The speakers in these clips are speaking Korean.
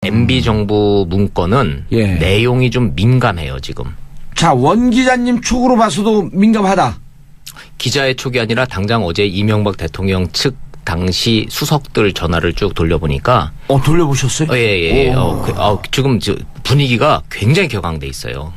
MB 정부 문건은 내용이 좀 민감해요 지금. 자, 원 기자님 촉으로 봐서도 민감하다. 기자의 촉이 아니라 당장 어제 이명박 대통령 측 당시 수석들 전화를 쭉 돌려보니까. 돌려보셨어요? 예. 지금 분위기가 굉장히 격앙돼 있어요.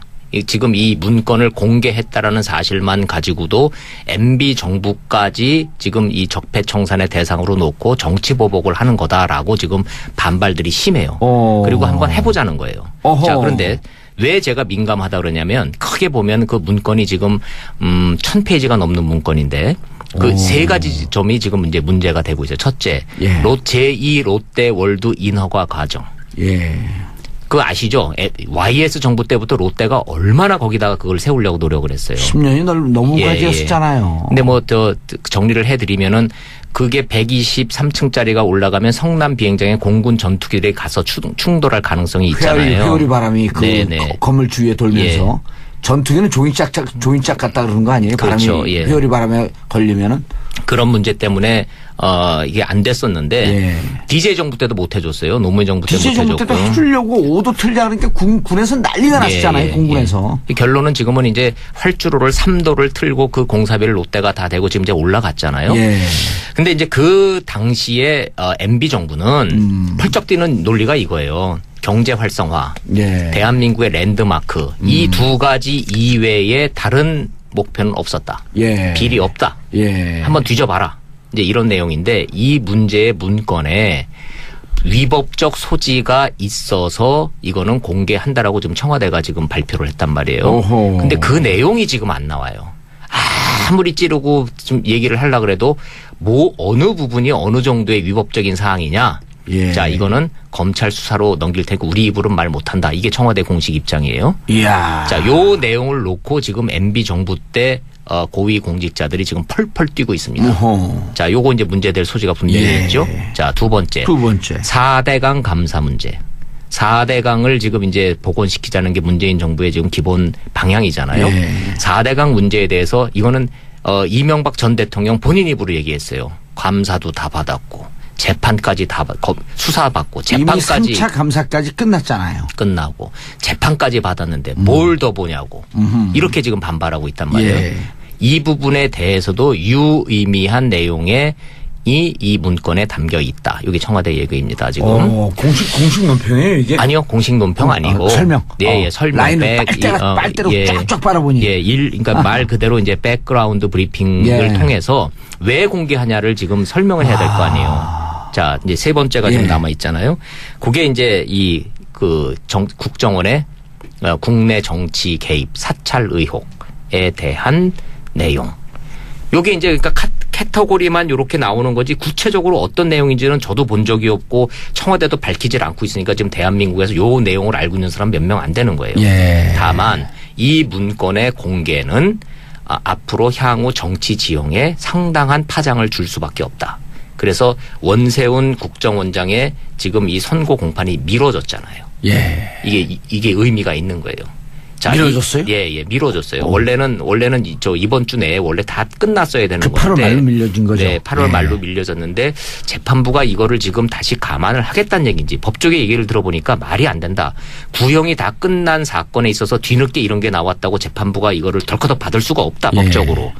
지금 이 문건을 공개했다라는 사실만 가지고도 MB 정부까지 지금 이 적폐청산의 대상으로 놓고 정치보복을 하는 거다라고 지금 반발들이 심해요. 그리고 한번 해보자는 거예요. 자, 그런데 왜 제가 민감하다 그러냐면 크게 보면 그 문건이 지금 1000페이지가 넘는 문건인데 그 세 가지 점이 지금 이제 문제가 되고 있어요. 첫째, 제2 롯데월드 인허가 과정. 그거 아시죠? YS 정부 때부터 롯데가 얼마나 거기다가 그걸 세우려고 노력을 했어요. 10년이 너무 가지였었잖아요. 근데 정리를 해드리면은 그게 123층짜리가 올라가면 성남 비행장에 공군 전투기들이 가서 충돌할 가능성이 있잖아요. 회오리 바람이 건물 주위에 돌면서. 전투기는 종이짝 같다 그러는 거 아니에요? 그렇죠. 바람이 회오리 바람에 걸리면은. 그런 문제 때문에 이게 안 됐었는데 DJ 정부 때도 못 해줬어요. 노무현 정부 때 못 해줬고. DJ 정부 때도 해주려고 오도 틀자 그러니까 군에서 난리가 났었잖아요. 공군에서. 결론은 지금은 이제 활주로를 3도를 틀고 그 공사비를 롯데가 다 대고 지금 이제 올라갔잖아요. 근데 이제 그 당시에 MB 정부는 펄쩍 뛰는 논리가 이거예요. 경제 활성화, 대한민국의 랜드마크 이 두 가지 이외에 다른 목표는 없었다. 비리 없다. 한번 뒤져봐라. 이제 이런 내용인데 이 문제의 문건에 위법적 소지가 있어서 이거는 공개한다라고 지금 청와대가 지금 발표를 했단 말이에요. 근데 그 내용이 지금 안 나와요. 아무리 찌르고 좀 얘기를 하려고 그래도 어느 부분이 어느 정도의 위법적인 사항이냐. 자, 이거는 검찰 수사로 넘길 테니까 우리 입으로는 말 못한다. 이게 청와대 공식 입장이에요. 자, 요 내용을 놓고 지금 MB 정부 때 고위 공직자들이 지금 펄펄 뛰고 있습니다. 자, 요거 이제 문제될 소지가 분명히 있죠. 자, 두 번째. 4대강 감사 문제. 4대강을 지금 이제 복원시키자는 게 문재인 정부의 지금 기본 방향이잖아요. 4대강 문제에 대해서 이거는 이명박 전 대통령 본인 입으로 얘기했어요. 감사도 다 받았고. 재판까지 다 수사받고 재판까지 이미 3차 감사까지 끝났잖아요. 끝나고 재판까지 받았는데 뭘 더 보냐고 이렇게 지금 반발하고 있단 말이에요. 이 부분에 대해서도 유의미한 내용에 이 문건에 담겨 있다. 이게 청와대 얘기입니다. 지금 공식 논평이에요 이게? 아니요, 공식 논평 아니고 설명. 설명. 라인을 빨대로 쫙쫙 빨아보니. 그러니까 말 그대로 이제 백그라운드 브리핑을 통해서 왜 공개하냐를 지금 설명을 해야 될 거 아니에요. 자, 이제 세 번째가 좀 남아 있잖아요. 그게 이제 국정원의 국내 정치 개입 사찰 의혹에 대한 내용. 요게 이제 그러니까 캐터고리만 이렇게 나오는 거지 구체적으로 어떤 내용인지는 저도 본 적이 없고 청와대도 밝히질 않고 있으니까 지금 대한민국에서 요 내용을 알고 있는 사람 몇 명 안 되는 거예요. 다만 이 문건의 공개는 앞으로 향후 정치 지형에 상당한 파장을 줄 수밖에 없다. 그래서 원세훈 국정원장의 지금 이 선고 공판이 미뤄졌잖아요. 이게 의미가 있는 거예요. 자, 미뤄졌어요? 미뤄졌어요. 원래는 이번 주 내에 원래 다 끝났어야 되는 건데. 8월 말로 밀려진 거죠. 네, 8월 말로 밀려졌는데 재판부가 이거를 지금 다시 감안을 하겠다는 얘기인지 법조계 얘기를 들어보니까 말이 안 된다. 구형이 다 끝난 사건에 있어서 뒤늦게 이런 게 나왔다고 재판부가 이거를 덜커덕 받을 수가 없다. 법적으로.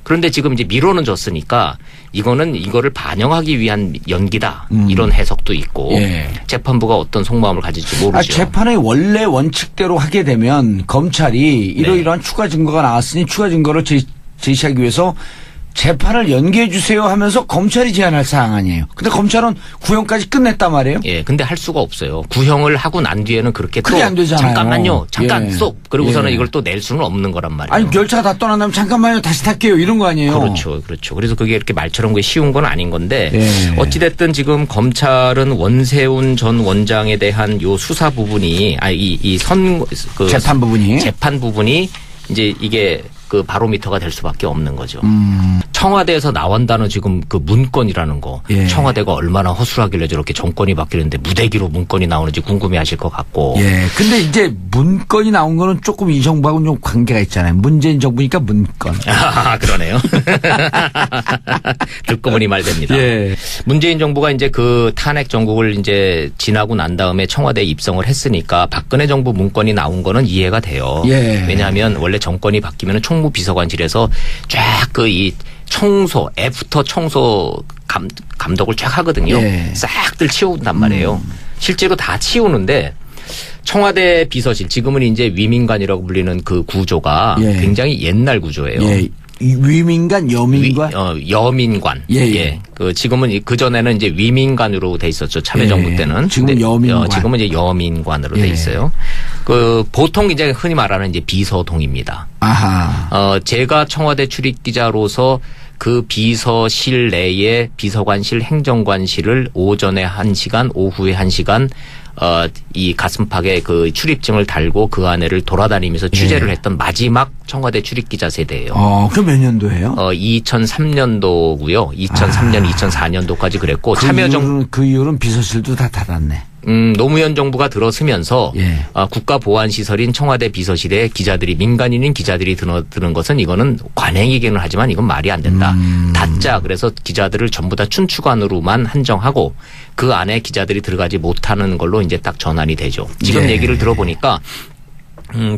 그런데 지금 이제 미뤄는 졌으니까 이거를 반영하기 위한 연기다. 이런 해석도 있고 재판부가 어떤 속마음을 가질지 모르죠. 재판의 원래 원칙대로 하게 되면 검찰이 이러이러한 추가 증거가 나왔으니 추가 증거를 제시하기 위해서 재판을 연기해 주세요 하면서 검찰이 제안할 사항 아니에요. 근데 검찰은 구형까지 끝냈단 말이에요. 근데 할 수가 없어요. 구형을 하고 난 뒤에는 그렇게 또 안 되잖아요. 잠깐만요. 잠깐 쏙. 그리고서는 이걸 또 낼 수는 없는 거란 말이에요. 아니 열차가 다 떠난 다음에 잠깐만요. 다시 탈게요. 이런 거 아니에요. 그렇죠. 그래서 그게 이렇게 말처럼 쉬운 건 아닌 건데 어찌됐든 지금 검찰은 원세훈 전 원장에 대한 요 수사 부분이 재판 부분이 이제 이게 그 바로미터가 될 수밖에 없는 거죠. 청와대에서 나온다는 지금 그 문건이라는 거. 예. 청와대가 얼마나 허술하길래 저렇게 정권이 바뀌는데 무대기로 문건이 나오는지 궁금해하실 것 같고. 예. 근데 이제 문건이 나온 거는 조금 이 정부하고는 좀 관계가 있잖아요. 문재인 정부니까 문건. 아, 그러네요. 듣고 보니 말됩니다. 예. 문재인 정부가 이제 그 탄핵 정국을 이제 지나고 난 다음에 청와대에 입성을 했으니까 박근혜 정부 문건이 나온 거는 이해가 돼요. 예. 왜냐하면 원래 정권이 바뀌면 총무비서관실에서 쫙 그 이 청소, 애프터 청소 감독을 쫙 하거든요. 예. 싹들 치운단 말이에요. 실제로 다 치우는데 청와대 비서실, 지금은 이제 위민관이라고 불리는 그 구조가 예. 굉장히 옛날 구조예요. 예. 위민관, 여민관? 여민관. 예, 예. 예. 그 지금은 그 전에는 이제 위민관으로 돼 있었죠. 참여정부 예. 때는. 지금은 여민관. 지금은 이제 여민관으로 예. 돼 있어요. 그 보통 이제 흔히 말하는 이제 비서동입니다. 아하. 제가 청와대 출입 기자로서 그 비서실 내에 비서관실, 행정관실을 오전에 1시간, 오후에 1시간 이 가슴팍에 그 출입증을 달고 그 안에를 돌아다니면서 취재를 했던 마지막 청와대 출입기자 세대예요. 그럼 몇 년도예요? 2003년도고요. 2003년, 2004년도까지 그랬고 그 이후로는 비서실도 다 닫았네. 노무현 정부가 들어서면서 예. 국가보안시설인 청와대 비서실에 기자들이 민간인인 기자들이 드는 것은 이거는 관행이기는 하지만 이건 말이 안 된다. 닫자. 그래서 기자들을 전부 다 춘추관으로만 한정하고 그 안에 기자들이 들어가지 못하는 걸로 이제 딱 전환이 되죠. 지금 예. 얘기를 들어보니까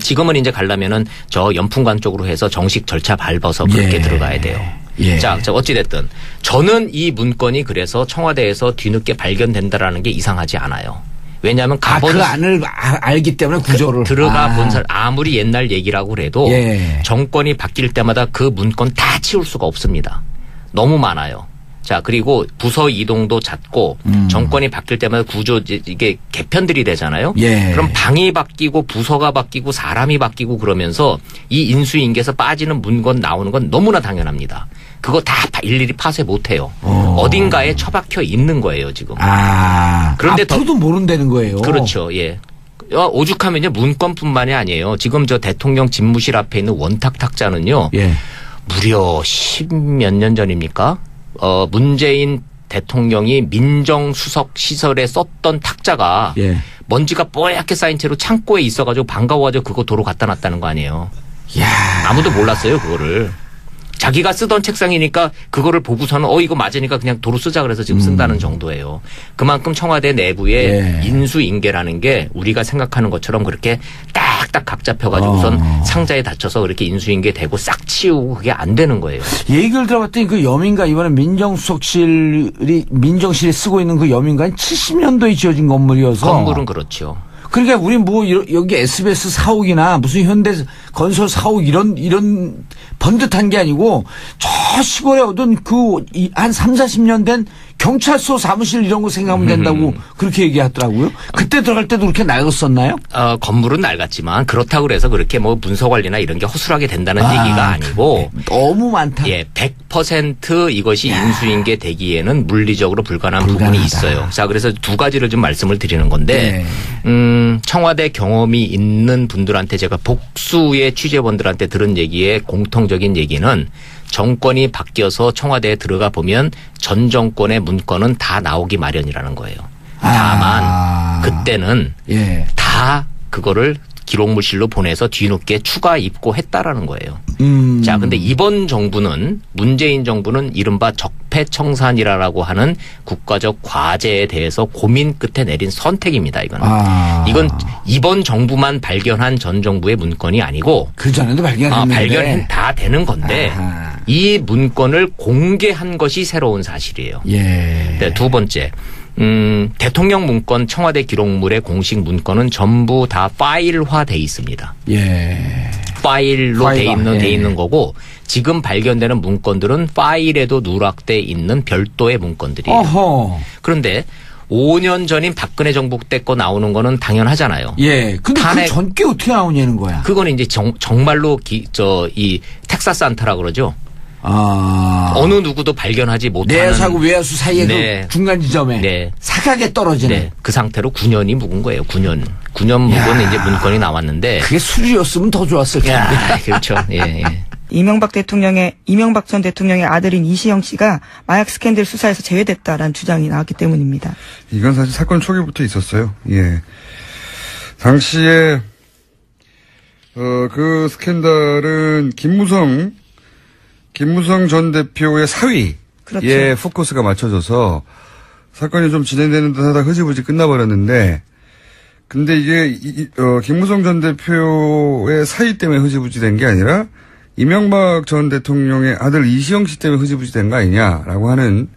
지금은 이제 가려면은 저 연풍관 쪽으로 해서 정식 절차 밟아서 그렇게 예. 들어가야 돼요. 예. 자, 어찌됐든 저는 이 문건이 그래서 청와대에서 뒤늦게 발견된다라는 게 이상하지 않아요. 왜냐하면 그 안을 알기 때문에 구조를. 들어가 본 사람 아무리 옛날 얘기라고 그래도 예. 정권이 바뀔 때마다 그 문건 다 치울 수가 없습니다. 너무 많아요. 자, 그리고 부서 이동도 잦고 정권이 바뀔 때마다 구조 이게 개편들이 되잖아요. 예. 그럼 방이 바뀌고 부서가 바뀌고 사람이 바뀌고 그러면서 이 인수인계에서 빠지는 문건 나오는 건 너무나 당연합니다. 그거 다 일일이 파쇄 못해요. 어딘가에 처박혀 있는 거예요 지금. 그런데 앞으로도 모른다는 거예요. 그렇죠. 예. 오죽하면 이제 문건뿐만이 아니에요. 지금 저 대통령 집무실 앞에 있는 원탁 탁자는요. 예. 무려 10몇 년 전입니까? 문재인 대통령이 민정수석 시설에 썼던 탁자가 예. 먼지가 뽀얗게 쌓인 채로 창고에 있어가지고 반가워가지고 그거 도로 갖다 놨다는 거 아니에요. 야. 아무도 몰랐어요 그거를. 자기가 쓰던 책상이니까 그거를 보고서는 이거 맞으니까 그냥 도로 쓰자 그래서 지금 쓴다는 정도예요. 그만큼 청와대 내부에 예. 인수인계라는 게 우리가 생각하는 것처럼 그렇게 딱딱 각 잡혀가지고선 상자에 닫혀서 그렇게 인수인계 되고 싹 치우고 그게 안 되는 거예요. 얘기를 들어봤더니 그 여민관 이번에 민정실이 쓰고 있는 그 여민관 70년도에 지어진 건물이어서. 건물은 그렇죠. 그러니까 우리 뭐 여기 SBS 사옥이나 무슨 현대 건설 사옥 이런 번듯한 게 아니고 저 시골에 어떤 한 30-40년 된 경찰서 사무실 이런 거 생각하면 된다고 그렇게 얘기하더라고요. 그때 들어갈 때도 그렇게 낡았었나요? 건물은 낡았지만 그렇다고 해서 그렇게 뭐 문서 관리나 이런 게 허술하게 된다는 얘기가 아니고 너무 많다. 예, 100% 이것이 인수인계 되기에는 물리적으로 불가능한 부분이 있어요. 자, 그래서 두 가지를 좀 말씀을 드리는 건데 청와대 경험이 있는 분들한테 제가 복수의 취재원들한테 들은 얘기의 공통적인 얘기는 정권이 바뀌어서 청와대에 들어가 보면 전 정권의 문건은 다 나오기 마련이라는 거예요. 다만 그때는 예. 다 그거를 기록물실로 보내서 뒤늦게 추가 입고했다라는 거예요. 자, 근데 이번 정부는 문재인 정부는 이른바 적폐청산이라고 하는 국가적 과제에 대해서 고민 끝에 내린 선택입니다. 이거는. 이건 이번 정부만 발견한 전 정부의 문건이 아니고 그 전에도 발견했는데 발견 다 되는 건데 이 문건을 공개한 것이 새로운 사실이에요. 예. 네, 두 번째. 대통령 문건 청와대 기록물의 공식 문건은 전부 다 파일화돼 있습니다. 예. 파일로 돼 있는 거고 지금 발견되는 문건들은 파일에도 누락돼 있는 별도의 문건들이에요. 어허. 그런데 5년 전인 박근혜 정부 때 거 나오는 거는 당연하잖아요. 예. 근데 그 전께 어떻게 나오냐는 거야. 그거는 이제 정말로 이 텍사스 안타라 그러죠. 어느 누구도 발견하지 못하는 내야수하고 외야수 사이에 그 중간 지점에 사각에 떨어지는 그 상태로 9년이 묵은 거예요. 9년 묵은 이제 문건이 나왔는데 그게 술이었으면 더 좋았을 텐데. 그렇죠. 예. 이명박 전 대통령의 아들인 이시영 씨가 마약 스캔들 수사에서 제외됐다라는 주장이 나왔기 때문입니다. 이건 사실 사건 초기부터 있었어요. 예. 당시에 그 스캔들은 김무성 전 대표의 사위에 그렇죠. 포커스가 맞춰져서 사건이 좀 진행되는 듯 하다 흐지부지 끝나버렸는데, 근데 이게, 김무성 전 대표의 사위 때문에 흐지부지 된 게 아니라, 이명박 전 대통령의 아들 이시영 씨 때문에 흐지부지 된 거 아니냐라고 하는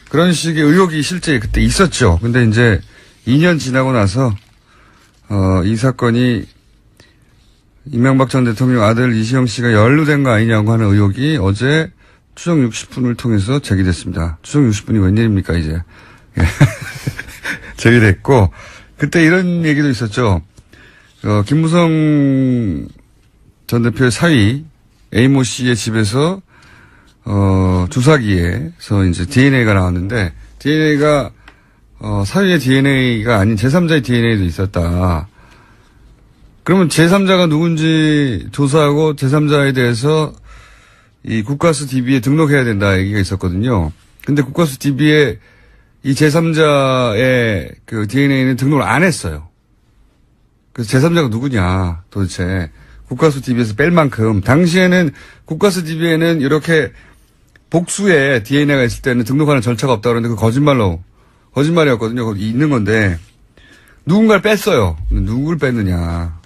그런 식의 의혹이 실제 그때 있었죠. 근데 이제 2년 지나고 나서, 이 사건이 이명박 전 대통령 아들 이시영 씨가 연루된 거 아니냐고 하는 의혹이 어제 추정 60분을 통해서 제기됐습니다. 추정 60분이 웬일입니까, 이제. 제기됐고, 그때 이런 얘기도 있었죠. 김무성 전 대표의 사위, A모 씨의 집에서, 주사기에서 이제 DNA가 나왔는데, DNA가, 사위의 DNA가 아닌 제3자의 DNA도 있었다. 그러면 제3자가 누군지 조사하고 제3자에 대해서 이 국가수 DB에 등록해야 된다 얘기가 있었거든요. 근데 국가수 DB에 이 제3자의 그 DNA는 등록을 안 했어요. 그래서 제3자가 누구냐 도대체 국가수 DB에서 뺄 만큼 당시에는 국가수 DB에는 이렇게 복수의 DNA가 있을 때는 등록하는 절차가 없다 그러는데 그 거짓말이었거든요. 거기 있는 건데 누군가를 뺐어요. 누구를 뺐느냐.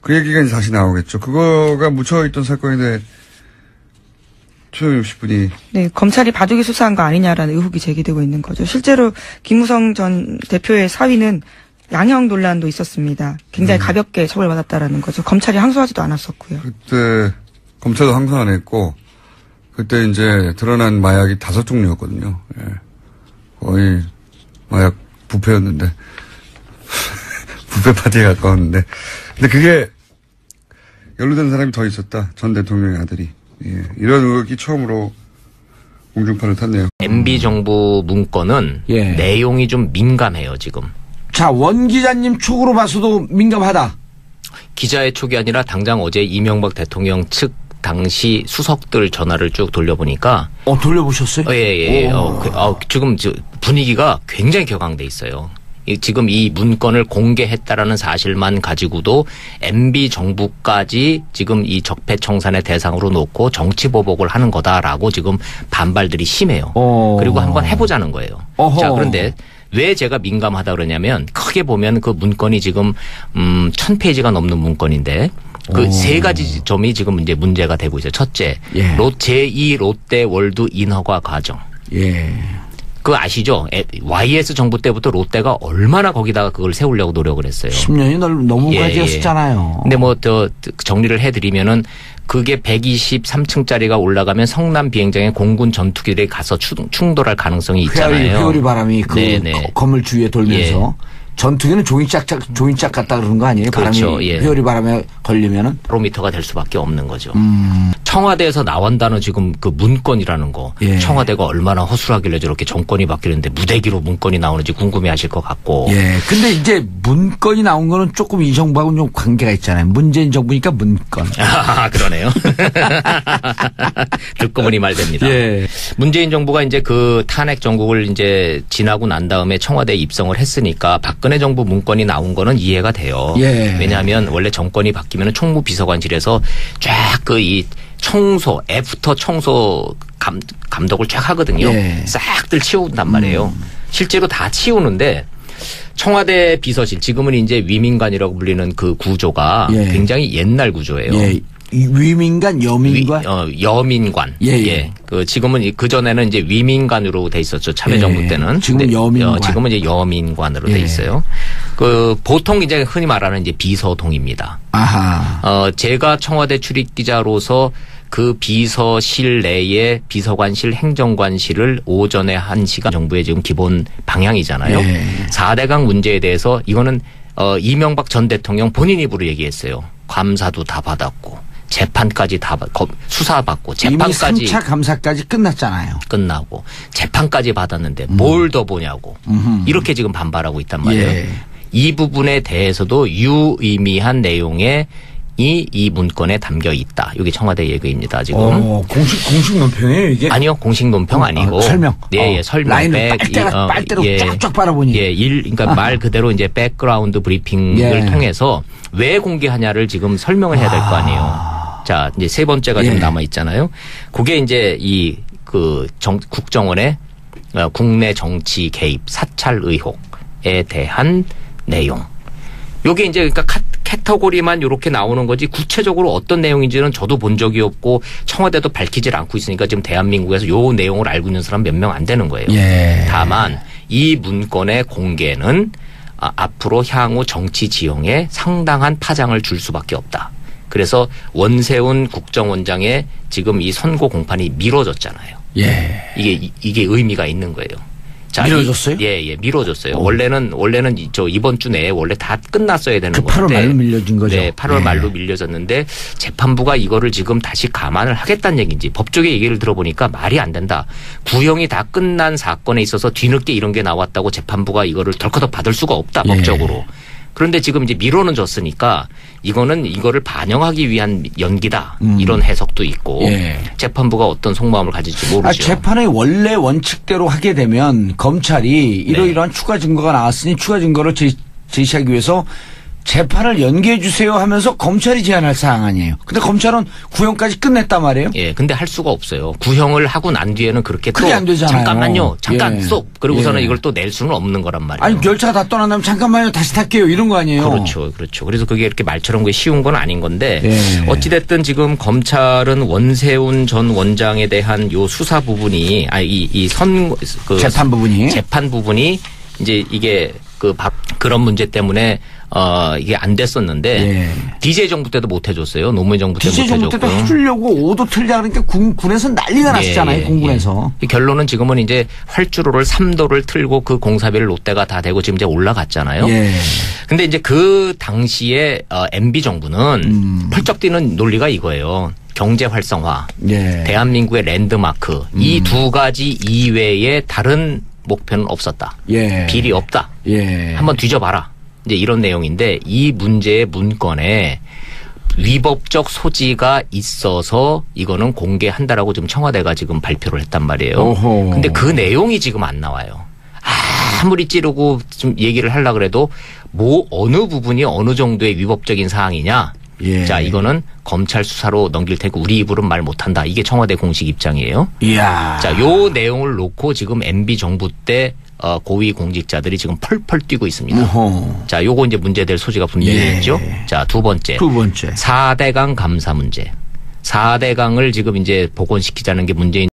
그 얘기가 이제 다시 나오겠죠. 그거가 묻혀있던 사건에 대해 추정 60분이. 네, 검찰이 바둑이 수사한 거 아니냐라는 의혹이 제기되고 있는 거죠. 실제로 김무성 전 대표의 사위는 양형 논란도 있었습니다. 굉장히 가볍게 처벌받았다라는 거죠. 검찰이 항소하지도 않았었고요. 그때 검찰도 항소 안 했고 그때 이제 드러난 마약이 5종류였거든요. 예. 거의 마약 부패였는데 부패 파티에 가까웠는데 근데 그게 연루된 사람이 더 있었다. 전 대통령의 아들이. 예, 이런 의혹이 처음으로 공중파를 탔네요. MB 정부 문건은 내용이 좀 민감해요 지금. 자, 원 기자님 촉으로 봐서도 민감하다. 기자의 촉이 아니라 당장 어제 이명박 대통령 측 당시 수석들 전화를 쭉 돌려보니까. 돌려보셨어요? 예. 지금 분위기가 굉장히 격앙돼 있어요. 지금 이 문건을 공개했다라는 사실만 가지고도 MB 정부까지 지금 이 적폐청산의 대상으로 놓고 정치보복을 하는 거다라고 지금 반발들이 심해요. 그리고 한번 해보자는 거예요. 자, 그런데 왜 제가 민감하다 그러냐면 크게 보면 그 문건이 지금 1000페이지가 넘는 문건인데 그 세 가지 점이 지금 이제 문제가 되고 있어요. 첫째, 제2 롯데월드 인허가 과정. 그거 아시죠? YS 정부 때부터 롯데가 얼마나 거기다가 그걸 세우려고 노력을 했어요. 10년이 너무 가지였잖아요. 근데 정리를 해드리면은 그게 123층짜리가 올라가면 성남 비행장에 공군 전투기들이 가서 충돌할 가능성이 있잖아요. 회오리 바람이 건물 주위에 돌면서. 전투기는 종이짝 같다 그러는 거 아니에요? 그렇죠. 바람이 회오리 바람에 걸리면은 바로미터가 될 수밖에 없는 거죠. 청와대에서 나온다는 지금 그 문건이라는 거. 청와대가 얼마나 허술하길래 저렇게 정권이 바뀌는데 무대기로 문건이 나오는지 궁금해하실 것 같고. 근데 이제 문건이 나온 거는 조금 이 정부하고는 좀 관계가 있잖아요. 문재인 정부니까 문건. 그러네요. 듣고 보니 말됩니다. 문재인 정부가 이제 그 탄핵 정국을 이제 지나고 난 다음에 청와대에 입성을 했으니까 박근혜 정부 문건이 나온 거는 이해가 돼요. 왜냐하면 원래 정권이 바뀌면 총무비서관실에서 쫙 그 이 청소, 애프터 청소 감독을 쫙 하거든요. 싹들 치운단 말이에요. 실제로 다 치우는데 청와대 비서실, 지금은 이제 위민관이라고 불리는 그 구조가 굉장히 옛날 구조예요. 위민관, 여민관? 여민관. 그 지금은 그 전에는 이제 위민관으로 돼 있었죠. 참여정부 때는. 지금은 여민관. 지금은 이제 여민관으로 돼 있어요. 그 보통 이제 흔히 말하는 이제 비서동입니다. 제가 청와대 출입 기자로서 그 비서실 내에 비서관실, 행정관실을 오전에 1시간 정부의 지금 기본 방향이잖아요. 4대강 문제에 대해서 이거는 이명박 전 대통령 본인 입으로 얘기했어요. 감사도 다 받았고. 재판까지 다 수사받고 재판까지 이미 3차 감사까지 끝났잖아요. 끝나고 재판까지 받았는데 뭘 더 보냐고 이렇게 지금 반발하고 있단 말이에요. 이 부분에 대해서도 유의미한 내용의 이 문건에 담겨 있다. 이게 청와대 얘기입니다. 지금. 공식 논평이에요 이게? 아니요, 공식 논평 아니고 설명. 네, 설명. 라인을 빨대로 쫙쫙 빨아보니. 그러니까 말 그대로 이제 백그라운드 브리핑을 통해서 왜 공개하냐를 지금 설명을 해야 될 거 아니에요. 자, 이제 세 번째가 좀 남아 있잖아요. 그게 이제 국정원의 국내 정치 개입 사찰 의혹에 대한 내용. 요게 이제 그러니까 카테고리만 이렇게 나오는 거지 구체적으로 어떤 내용인지는 저도 본 적이 없고 청와대도 밝히질 않고 있으니까 지금 대한민국에서 요 내용을 알고 있는 사람 몇 명 안 되는 거예요. 다만 이 문건의 공개는 앞으로 향후 정치 지형에 상당한 파장을 줄 수밖에 없다. 그래서 원세훈 국정원장의 지금 이 선고 공판이 미뤄졌잖아요. 이게 의미가 있는 거예요. 자, 미뤄졌어요? 미뤄졌어요. 원래는 이번 주 내에 원래 다 끝났어야 되는 건데. 8월 말로 밀려진 거죠. 네, 8월 말로 밀려졌는데 재판부가 이거를 지금 다시 감안을 하겠다는 얘기인지 법조계 얘기를 들어보니까 말이 안 된다. 구형이 다 끝난 사건에 있어서 뒤늦게 이런 게 나왔다고 재판부가 이거를 덜커덕 받을 수가 없다, 법적으로. 그런데 지금 이제 미뤄는 졌으니까 이거를 반영하기 위한 연기다. 이런 해석도 있고 재판부가 어떤 속마음을 가질지 모르죠. 재판의 원래 원칙대로 하게 되면 검찰이 이러이러한 추가 증거가 나왔으니 추가 증거를 제시하기 위해서 재판을 연기해 주세요 하면서 검찰이 제안할 사항 아니에요. 근데 검찰은 구형까지 끝냈단 말이에요. 근데 할 수가 없어요. 구형을 하고 난 뒤에는 그렇게 또 안 되잖아요. 잠깐만요. 잠깐 스톱. 그러고서는 이걸 또 낼 수는 없는 거란 말이에요. 아니 열차가 다 떠난 다음 잠깐만요. 다시 탈게요. 이런 거 아니에요. 그렇죠. 그래서 그게 이렇게 말처럼 그게 쉬운 건 아닌 건데 어찌됐든 지금 검찰은 원세훈 전 원장에 대한 요 수사 부분이 재판 부분이 이제 이게 그런 문제 때문에 이게 안 됐었는데 DJ 정부 때도 못 해줬어요. 노무현 정부 때도 못 해줬고. DJ 정부 때도 해주려고 오도 틀자 그러니까 군에서 난리가 났었잖아요. 공군에서. 결론은 지금은 이제 활주로를 3도를 틀고 그 공사비를 롯데가 다 대고 지금 이제 올라갔잖아요. 근데 이제 그 당시에 MB 정부는 펄쩍 뛰는 논리가 이거예요. 경제 활성화, 대한민국의 랜드마크 이 두 가지 이외에 다른 목표는 없었다. 비리 없다. 한번 뒤져봐라. 이제 이런 내용인데 이 문제의 문건에 위법적 소지가 있어서 이거는 공개한다라고 지금 청와대가 지금 발표를 했단 말이에요. 근데 그 내용이 지금 안 나와요. 아무리 찌르고 좀 얘기를 하려고 그래도 어느 부분이 어느 정도의 위법적인 사항이냐. 자, 이거는 검찰 수사로 넘길 테고 우리 입으로는 말 못한다. 이게 청와대 공식 입장이에요. 자, 요 내용을 놓고 지금 MB 정부 때 고위 공직자들이 지금 펄펄 뛰고 있습니다. 자, 요거 이제 문제될 소지가 분명히 있죠. 자, 두 번째. 4대강 감사 문제. 4대강을 지금 이제 복원시키자는 게 문재인